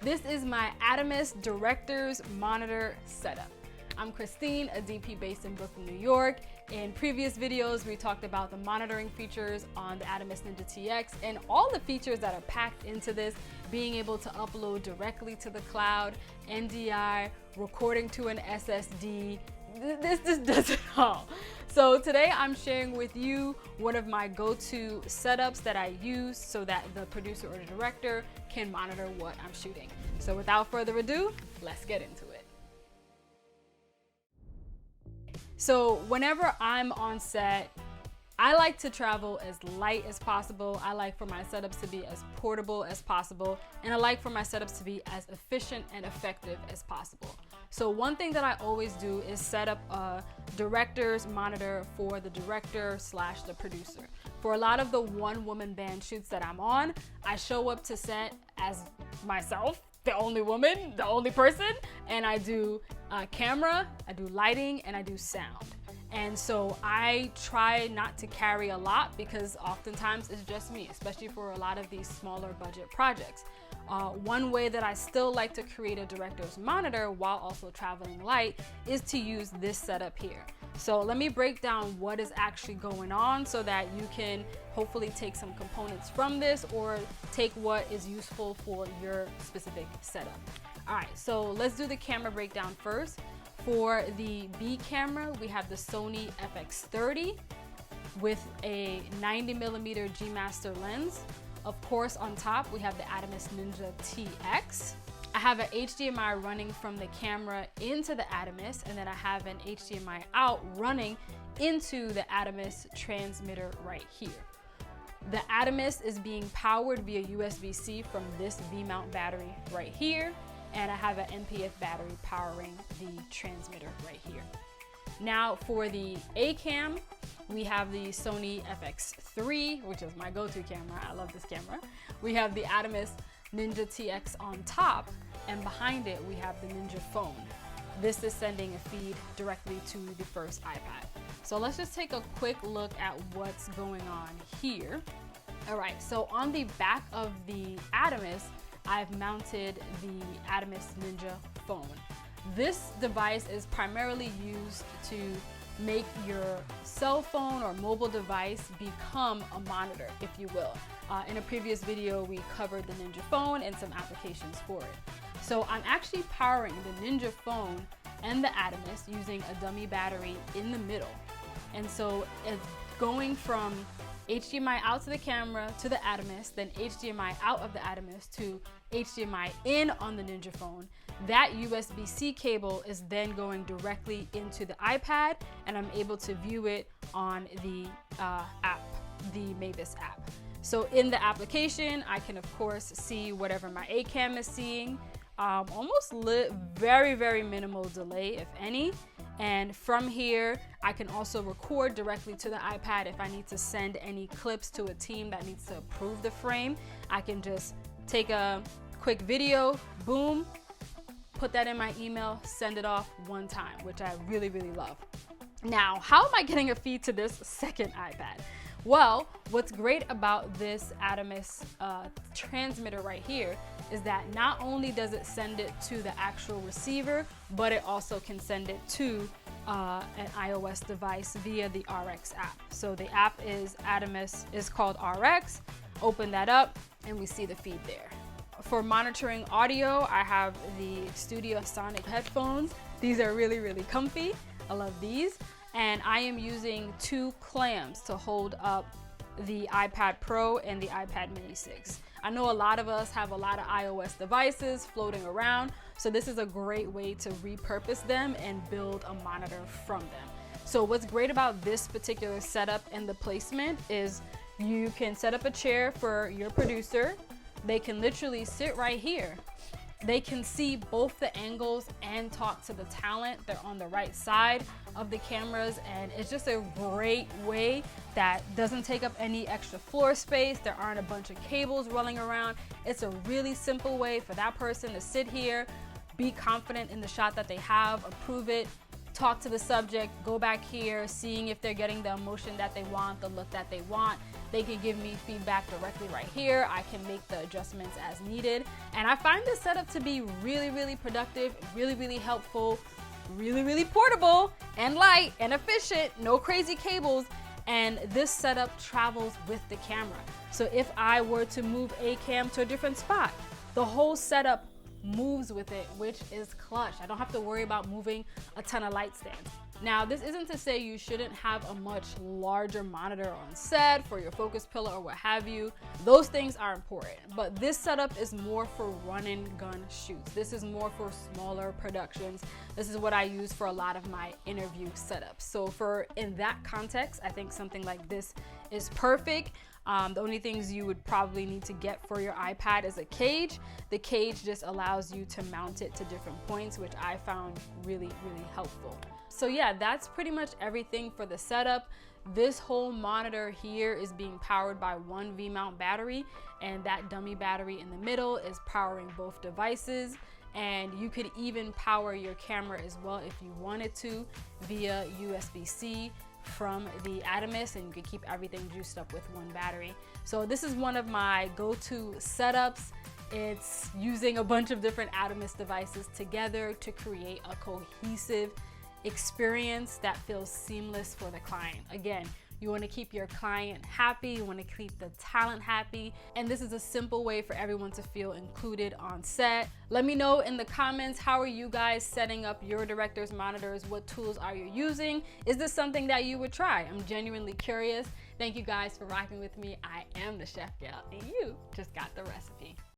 This is my Atomos Director's Monitor setup. I'm Christine, a DP based in Brooklyn, New York. In previous videos, we talked about the monitoring features on the Atomos Ninja TX and all the features that are packed into this, being able to upload directly to the cloud, NDI, recording to an SSD. This does it all. So today I'm sharing with you one of my go-to setups that I use so that the producer or the director can monitor what I'm shooting. So without further ado, let's get into it. So whenever I'm on set, I like to travel as light as possible. I like for my setups to be as portable as possible, and I like for my setups to be as efficient and effective as possible. So one thing that I always do is set up a director's monitor for the director / the producer. For a lot of the one-woman band shoots that I'm on, I show up to set as myself, the only woman, the only person, and I do camera, I do lighting, and I do sound. And so I try not to carry a lot because oftentimes it's just me, especially for a lot of these smaller budget projects. One way that I still like to create a director's monitor while also traveling light is to use this setup here. So let me break down what is actually going on so that you can hopefully take some components from this or take what is useful for your specific setup. All right, so let's do the camera breakdown first. For the B camera, we have the Sony FX30 with a 90mm G Master lens. Of course, on top, we have the Atomos Ninja TX. I have an HDMI running from the camera into the Atomos, and then I have an HDMI out running into the Atomos transmitter right here. The Atomos is being powered via USB-C from this V-mount battery right here, and I have an NPF battery powering the transmitter right here. Now for the A cam, we have the Sony FX3, which is my go-to camera. I love this camera. We have the Atomos Ninja TX on top, and behind it we have the Ninja phone. This is sending a feed directly to the first iPad. So let's just take a quick look at what's going on here. All right, so on the back of the Atomos, I've mounted the Atomos Ninja phone. This device is primarily used to make your cell phone or mobile device become a monitor, if you will. In a previous video, we covered the Ninja phone and some applications for it. So I'm actually powering the Ninja phone and the Atomos using a dummy battery in the middle. And so it's going from HDMI out to the camera to the Atomos, then HDMI out of the Atomos to HDMI in on the Ninja phone. That USB-C cable is then going directly into the iPad, and I'm able to view it on the app, the Mavis app. So in the application, I can of course see whatever my A cam is seeing, very, very minimal delay, if any. And from here, I can also record directly to the iPad if I need to send any clips to a team that needs to approve the frame. I can just take a quick video, boom, put that in my email, send it off one time, which I really, really love. Now, how am I getting a feed to this second iPad? Well, what's great about this Atomos transmitter right here is that not only does it send it to the actual receiver, but it also can send it to an iOS device via the RX app. So the app is called RX. Open that up and we see the feed there. For monitoring audio, I have the Studio Sonic headphones. These are really, really comfy. I love these. And I am using 2 clamps to hold up the iPad Pro and the iPad Mini 6. I know a lot of us have a lot of iOS devices floating around, so this is a great way to repurpose them and build a monitor from them. So what's great about this particular setup and the placement is you can set up a chair for your producer. They can literally sit right here. They can see both the angles and talk to the talent. They're on the right side of the cameras, and it's just a great way that doesn't take up any extra floor space. There aren't a bunch of cables rolling around. It's a really simple way for that person to sit here, be confident in the shot that they have, approve it, talk to the subject, go back here, seeing if they're getting the emotion that they want, the look that they want. They can give me feedback directly right here. I can make the adjustments as needed. And I find this setup to be really, really productive, really, really helpful, really, really portable and light and efficient, no crazy cables. And this setup travels with the camera. So if I were to move a cam to a different spot, the whole setup moves with it, which is clutch. I don't have to worry about moving a ton of light stands. Now, this isn't to say you shouldn't have a much larger monitor on set for your focus pillar or what have you. Those things are important, but this setup is more for run and gun shoots. This is more for smaller productions. This is what I use for a lot of my interview setups. So in that context, I think something like this is perfect. The only things you would probably need to get for your iPad is a cage. The cage just allows you to mount it to different points, which I found really, really helpful. So yeah, that's pretty much everything for the setup. This whole monitor here is being powered by one V-mount battery, and that dummy battery in the middle is powering both devices. And you could even power your camera as well if you wanted to via USB-C from the Atomos, and you can keep everything juiced up with one battery. So this is one of my go-to setups. It's using a bunch of different Atomos devices together to create a cohesive experience that feels seamless for the client. Again, you want to keep your client happy, you want to keep the talent happy, and this is a simple way for everyone to feel included on set. Let me know in the comments, how are you guys setting up your director's monitors? What tools are you using? Is this something that you would try? I'm genuinely curious. Thank you guys for rocking with me. I am the Chef Gyal, and you just got the recipe.